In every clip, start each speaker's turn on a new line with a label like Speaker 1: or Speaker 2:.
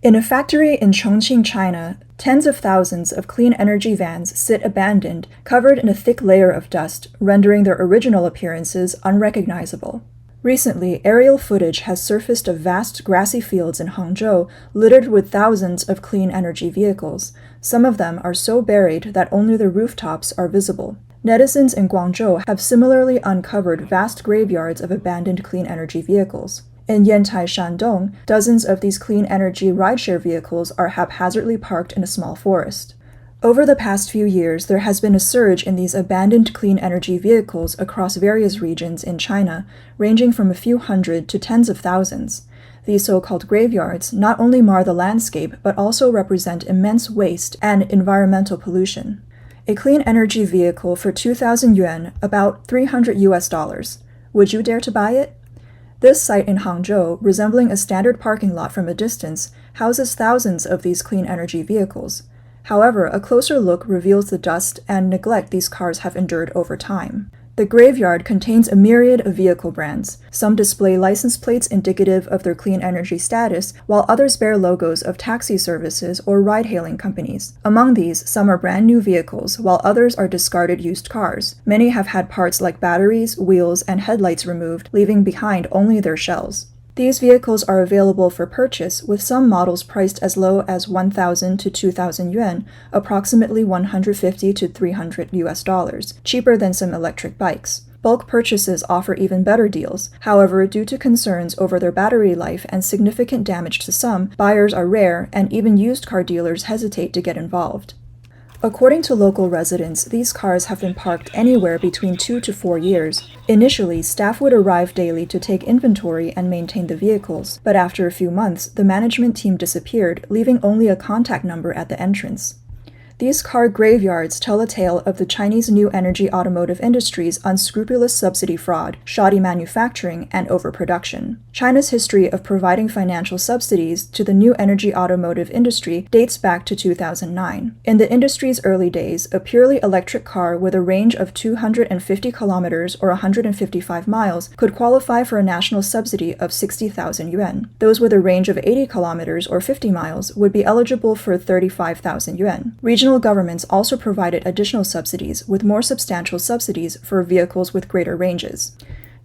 Speaker 1: In a factory in Chongqing, China, tens of thousands of clean energy vans sit abandoned, covered in a thick layer of dust, rendering their original appearances unrecognizable. Recently, aerial footage has surfaced of vast grassy fields in Hangzhou littered with thousands of clean energy vehicles. Some of them are so buried that only the rooftops are visible. Netizens in Guangzhou have similarly uncovered vast graveyards of abandoned clean energy vehicles. In Yantai, Shandong, dozens of these clean energy rideshare vehicles are haphazardly parked in a small forest. Over the past few years, there has been a surge in these abandoned clean energy vehicles across various regions in China, ranging from a few hundred to tens of thousands. These so-called graveyards not only mar the landscape, but also represent immense waste and environmental pollution. A clean energy vehicle for 2,000 yuan, about $300. Would you dare to buy it? This site in Hangzhou, resembling a standard parking lot from a distance, houses thousands of these clean energy vehicles. However, a closer look reveals the dust and neglect these cars have endured over time. The graveyard contains a myriad of vehicle brands. Some display license plates indicative of their clean energy status, while others bear logos of taxi services or ride-hailing companies. Among these, some are brand new vehicles, while others are discarded used cars. Many have had parts like batteries, wheels, and headlights removed, leaving behind only their shells. These vehicles are available for purchase, with some models priced as low as 1,000 to 2,000 yuan, approximately $150 to $300, cheaper than some electric bikes. Bulk purchases offer even better deals. However, due to concerns over their battery life and significant damage to some, buyers are rare, and even used car dealers hesitate to get involved. According to local residents, these cars have been parked anywhere between 2 to 4 years. Initially, staff would arrive daily to take inventory and maintain the vehicles, but after a few months, the management team disappeared, leaving only a contact number at the entrance. These car graveyards tell a tale of the Chinese new energy automotive industry's unscrupulous subsidy fraud, shoddy manufacturing, and overproduction. China's history of providing financial subsidies to the new energy automotive industry dates back to 2009. In the industry's early days, a purely electric car with a range of 250 kilometers or 155 miles could qualify for a national subsidy of 60,000 yuan. Those with a range of 80 kilometers or 50 miles would be eligible for 35,000 yuan. Regional governments also provided additional subsidies, with more substantial subsidies for vehicles with greater ranges.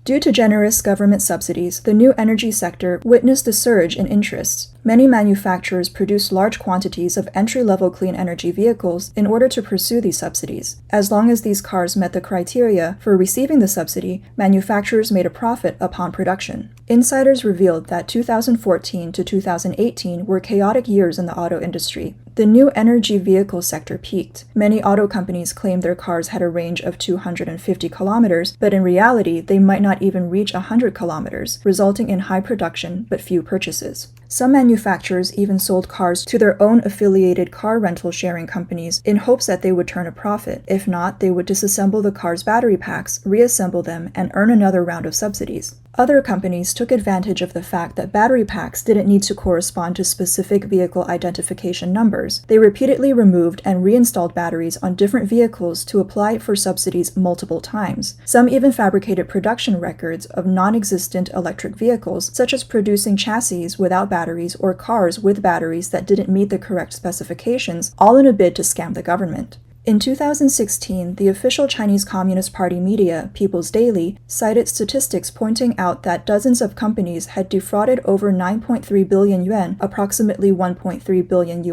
Speaker 1: Due to generous government subsidies, the new energy sector witnessed a surge in interest. Many manufacturers produced large quantities of entry-level clean energy vehicles in order to pursue these subsidies. As long as these cars met the criteria for receiving the subsidy, manufacturers made a profit upon production. Insiders revealed that 2014 to 2018 were chaotic years in the auto industry. The new energy vehicle sector peaked. Many auto companies claimed their cars had a range of 250 kilometers, but in reality, they might not even reach 100 kilometers, resulting in high production but few purchases. Some manufacturers even sold cars to their own affiliated car rental sharing companies in hopes that they would turn a profit. If not, they would disassemble the car's battery packs, reassemble them, and earn another round of subsidies. Other companies took advantage of the fact that battery packs didn't need to correspond to specific vehicle identification numbers. They repeatedly removed and reinstalled batteries on different vehicles to apply for subsidies multiple times. Some even fabricated production records of non-existent electric vehicles, such as producing chassis without batteries or cars with batteries that didn't meet the correct specifications, all in a bid to scam the government. In 2016, the official Chinese Communist Party media, People's Daily, cited statistics pointing out that dozens of companies had defrauded over 9.3 billion yuan, approximately $1.3 billion,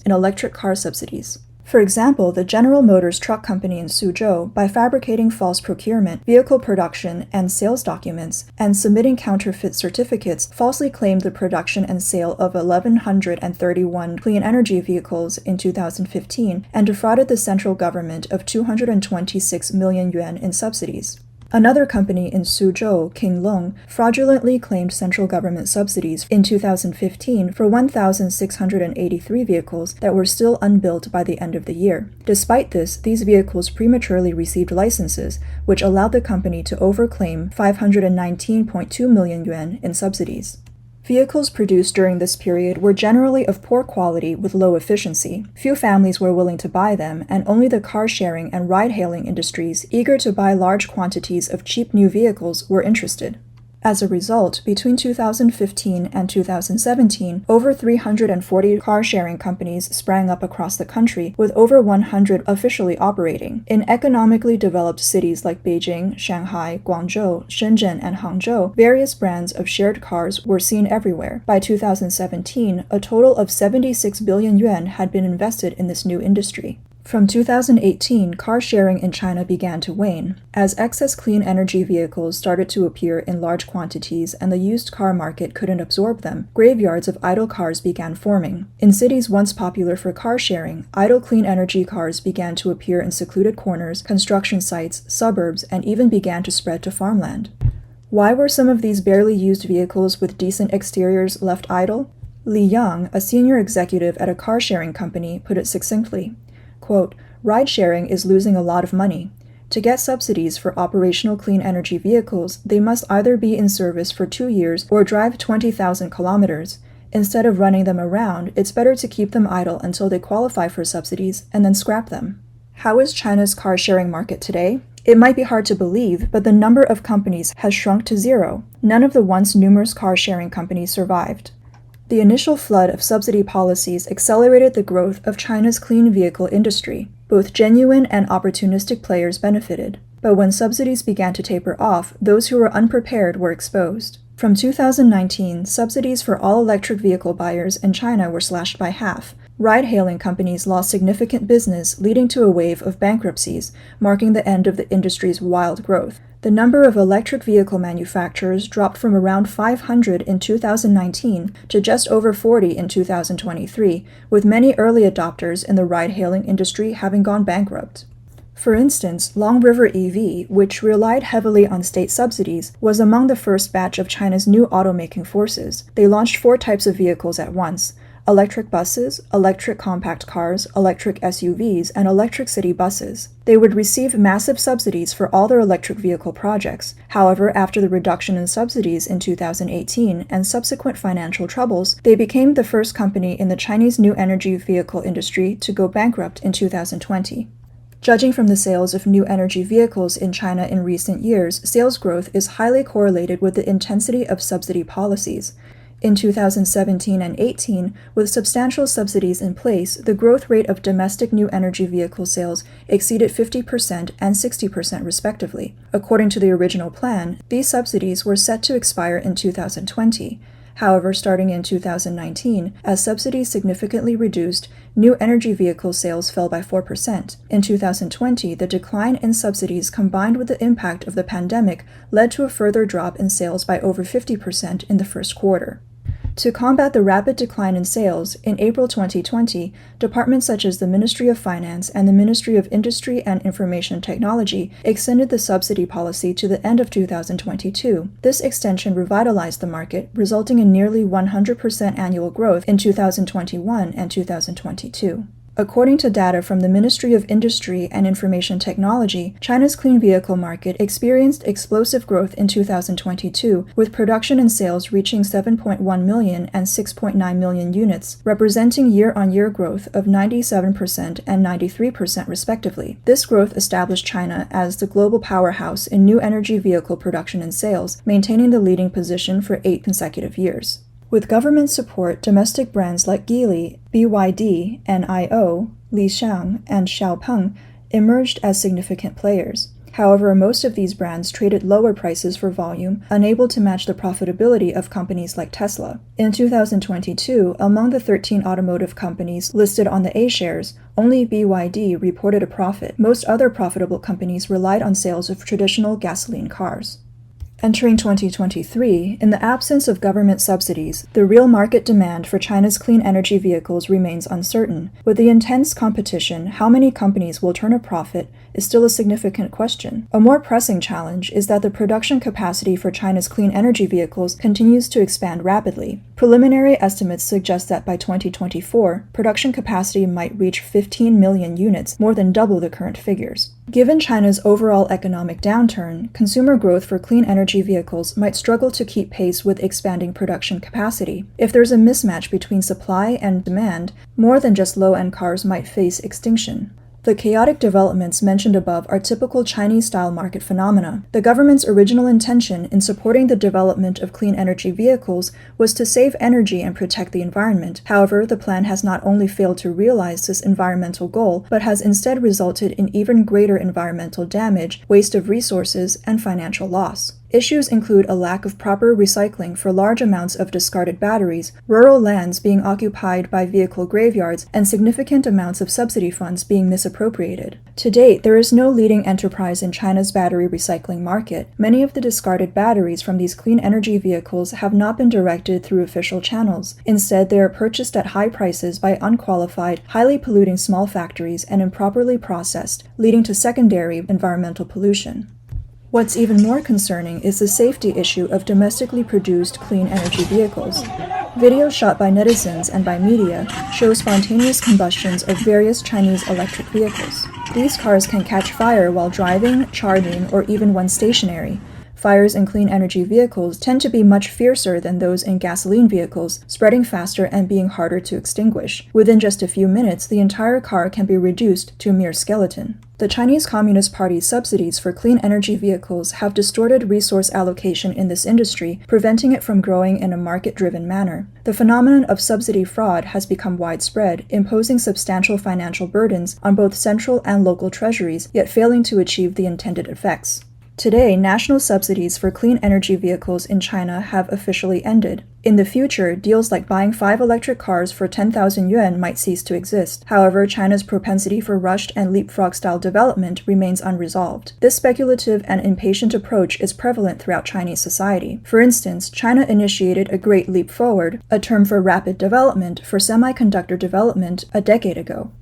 Speaker 1: in electric car subsidies. For example, the General Motors truck company in Suzhou, by fabricating false procurement, vehicle production, and sales documents, and submitting counterfeit certificates, falsely claimed the production and sale of 1,131 clean energy vehicles in 2015 and defrauded the central government of 226 million yuan in subsidies. Another company in Suzhou, Qinglong, fraudulently claimed central government subsidies in 2015 for 1,683 vehicles that were still unbuilt by the end of the year. Despite this, these vehicles prematurely received licenses, which allowed the company to overclaim 519.2 million yuan in subsidies. Vehicles produced during this period were generally of poor quality with low efficiency. Few families were willing to buy them, and only the car-sharing and ride-hailing industries, eager to buy large quantities of cheap new vehicles, were interested. As a result, between 2015 and 2017, over 340 car-sharing companies sprang up across the country, with over 100 officially operating. In economically developed cities like Beijing, Shanghai, Guangzhou, Shenzhen, and Hangzhou, various brands of shared cars were seen everywhere. By 2017, a total of 76 billion yuan had been invested in this new industry. From 2018, car sharing in China began to wane. As excess clean energy vehicles started to appear in large quantities and the used car market couldn't absorb them, graveyards of idle cars began forming. In cities once popular for car sharing, idle clean energy cars began to appear in secluded corners, construction sites, suburbs, and even began to spread to farmland. Why were some of these barely used vehicles with decent exteriors left idle? Li Yang, a senior executive at a car-sharing company, put it succinctly. Quote, "Ride-sharing is losing a lot of money. To get subsidies for operational clean energy vehicles, they must either be in service for 2 years or drive 20,000 kilometers. Instead of running them around, it's better to keep them idle until they qualify for subsidies and then scrap them." How is China's car-sharing market today? It might be hard to believe, but the number of companies has shrunk to zero. None of the once numerous car-sharing companies survived. The initial flood of subsidy policies accelerated the growth of China's clean vehicle industry. Both genuine and opportunistic players benefited. But when subsidies began to taper off, those who were unprepared were exposed. From 2019, subsidies for all electric vehicle buyers in China were slashed by half. Ride-hailing companies lost significant business, leading to a wave of bankruptcies, marking the end of the industry's wild growth. The number of electric vehicle manufacturers dropped from around 500 in 2019 to just over 40 in 2023, with many early adopters in the ride-hailing industry having gone bankrupt. For instance, Long River EV, which relied heavily on state subsidies, was among the first batch of China's new automaking forces. They launched 4 types of vehicles at once: electric buses, electric compact cars, electric SUVs, and electric city buses. They would receive massive subsidies for all their electric vehicle projects. However, after the reduction in subsidies in 2018 and subsequent financial troubles, they became the first company in the Chinese new energy vehicle industry to go bankrupt in 2020. Judging from the sales of new energy vehicles in China in recent years, sales growth is highly correlated with the intensity of subsidy policies. In 2017 and 18, with substantial subsidies in place, the growth rate of domestic new energy vehicle sales exceeded 50% and 60% respectively. According to the original plan, these subsidies were set to expire in 2020. However, starting in 2019, as subsidies significantly reduced, new energy vehicle sales fell by 4%. In 2020, the decline in subsidies combined with the impact of the pandemic led to a further drop in sales by over 50% in the first quarter. To combat the rapid decline in sales, in April 2020, departments such as the Ministry of Finance and the Ministry of Industry and Information Technology extended the subsidy policy to the end of 2022. This extension revitalized the market, resulting in nearly 100% annual growth in 2021 and 2022. According to data from the Ministry of Industry and Information Technology, China's clean vehicle market experienced explosive growth in 2022, with production and sales reaching 7.1 million and 6.9 million units, representing year-on-year growth of 97% and 93% respectively. This growth established China as the global powerhouse in new energy vehicle production and sales, maintaining the leading position for 8 consecutive years. With government support, domestic brands like Geely, BYD, NIO, Lixiang, and Xiaopeng emerged as significant players. However, most of these brands traded lower prices for volume, unable to match the profitability of companies like Tesla. In 2022, among the 13 automotive companies listed on the A-shares, only BYD reported a profit. Most other profitable companies relied on sales of traditional gasoline cars. Entering 2023, in the absence of government subsidies, the real market demand for China's clean energy vehicles remains uncertain. With the intense competition, how many companies will turn a profit is still a significant question. A more pressing challenge is that the production capacity for China's clean energy vehicles continues to expand rapidly. Preliminary estimates suggest that by 2024, production capacity might reach 15 million units, more than double the current figures. Given China's overall economic downturn, consumer growth for clean energy vehicles might struggle to keep pace with expanding production capacity. If there's a mismatch between supply and demand, more than just low-end cars might face extinction. The chaotic developments mentioned above are typical Chinese-style market phenomena. The government's original intention in supporting the development of clean energy vehicles was to save energy and protect the environment. However, the plan has not only failed to realize this environmental goal, but has instead resulted in even greater environmental damage, waste of resources, and financial loss. Issues include a lack of proper recycling for large amounts of discarded batteries, rural lands being occupied by vehicle graveyards, and significant amounts of subsidy funds being misappropriated. To date, there is no leading enterprise in China's battery recycling market. Many of the discarded batteries from these clean energy vehicles have not been directed through official channels. Instead, they are purchased at high prices by unqualified, highly polluting small factories and improperly processed, leading to secondary environmental pollution. What's even more concerning is the safety issue of domestically produced clean energy vehicles. Videos shot by netizens and by media show spontaneous combustions of various Chinese electric vehicles. These cars can catch fire while driving, charging, or even when stationary. Fires in clean energy vehicles tend to be much fiercer than those in gasoline vehicles, spreading faster and being harder to extinguish. Within just a few minutes, the entire car can be reduced to a mere skeleton. The Chinese Communist Party's subsidies for clean energy vehicles have distorted resource allocation in this industry, preventing it from growing in a market-driven manner. The phenomenon of subsidy fraud has become widespread, imposing substantial financial burdens on both central and local treasuries, yet failing to achieve the intended effects. Today, national subsidies for clean energy vehicles in China have officially ended. In the future, deals like buying 5 electric cars for 10,000 yuan might cease to exist. However, China's propensity for rushed and leapfrog-style development remains unresolved. This speculative and impatient approach is prevalent throughout Chinese society. For instance, China initiated a Great Leap Forward, a term for rapid development, for semiconductor development a decade ago.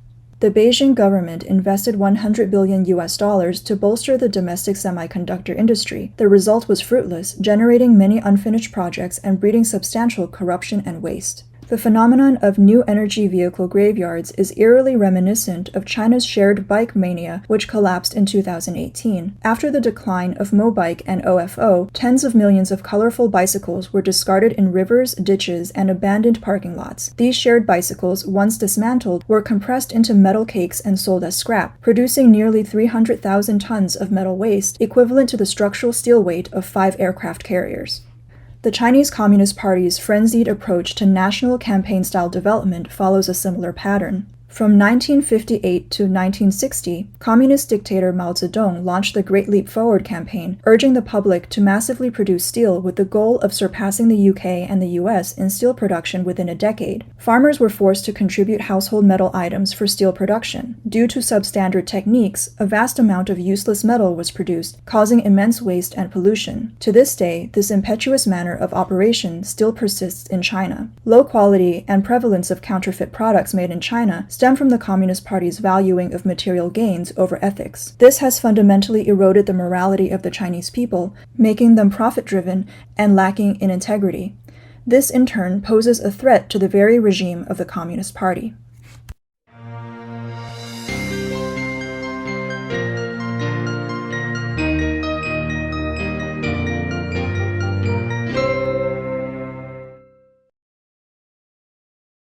Speaker 1: The Beijing government invested $100 billion to bolster the domestic semiconductor industry. The result was fruitless, generating many unfinished projects and breeding substantial corruption and waste. The phenomenon of new energy vehicle graveyards is eerily reminiscent of China's shared bike mania, which collapsed in 2018. After the decline of Mobike and OFO, tens of millions of colorful bicycles were discarded in rivers, ditches, and abandoned parking lots. These shared bicycles, once dismantled, were compressed into metal cakes and sold as scrap, producing nearly 300,000 tons of metal waste, equivalent to the structural steel weight of 5 aircraft carriers. The Chinese Communist Party's frenzied approach to national campaign-style development follows a similar pattern. From 1958 to 1960, communist dictator Mao Zedong launched the Great Leap Forward campaign, urging the public to massively produce steel with the goal of surpassing the UK and the US in steel production within a decade. Farmers were forced to contribute household metal items for steel production. Due to substandard techniques, a vast amount of useless metal was produced, causing immense waste and pollution. To this day, this impetuous manner of operation still persists in China. Low quality and prevalence of counterfeit products made in China stem from the Communist Party's valuing of material gains over ethics. This has fundamentally eroded the morality of the Chinese people, making them profit-driven and lacking in integrity. This, in turn, poses a threat to the very regime of the Communist Party.